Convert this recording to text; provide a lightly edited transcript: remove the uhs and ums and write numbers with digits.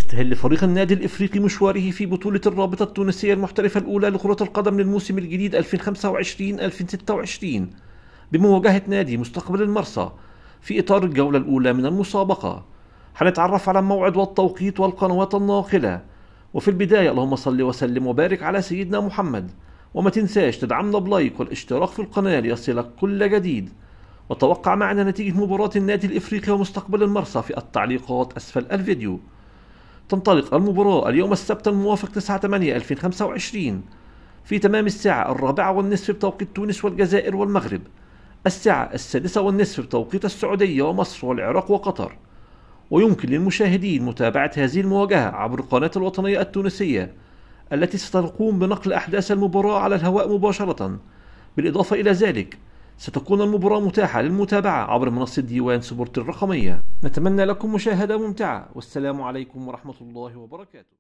يستهل فريق النادي الإفريقي مشواره في بطولة الرابطة التونسية المحترفة الأولى لكرة القدم للموسم الجديد 2025-2026 بمواجهة نادي مستقبل المرسى في إطار الجولة الأولى من المسابقة. حنتعرف على الموعد والتوقيت والقنوات الناقلة. وفي البداية اللهم صل وسلم وبارك على سيدنا محمد، وما تنساش تدعمنا بلايك والاشتراك في القناة ليصلك كل جديد. وتوقع معنا نتيجة مباراة النادي الإفريقي ومستقبل المرسى في التعليقات أسفل الفيديو. تنطلق المباراة اليوم السبت الموافق 9/8/2025 في تمام الساعة 4:30 بتوقيت تونس والجزائر والمغرب، الساعة 6:30 بتوقيت السعودية ومصر والعراق وقطر. ويمكن للمشاهدين متابعة هذه المواجهة عبر القناة الوطنية التونسية التي ستقوم بنقل أحداث المباراة على الهواء مباشرة. بالإضافة إلى ذلك ستكون المباراة متاحة للمتابعة عبر منصة ديوان سبورت الرقمية. نتمنى لكم مشاهدة ممتعة، والسلام عليكم ورحمة الله وبركاته.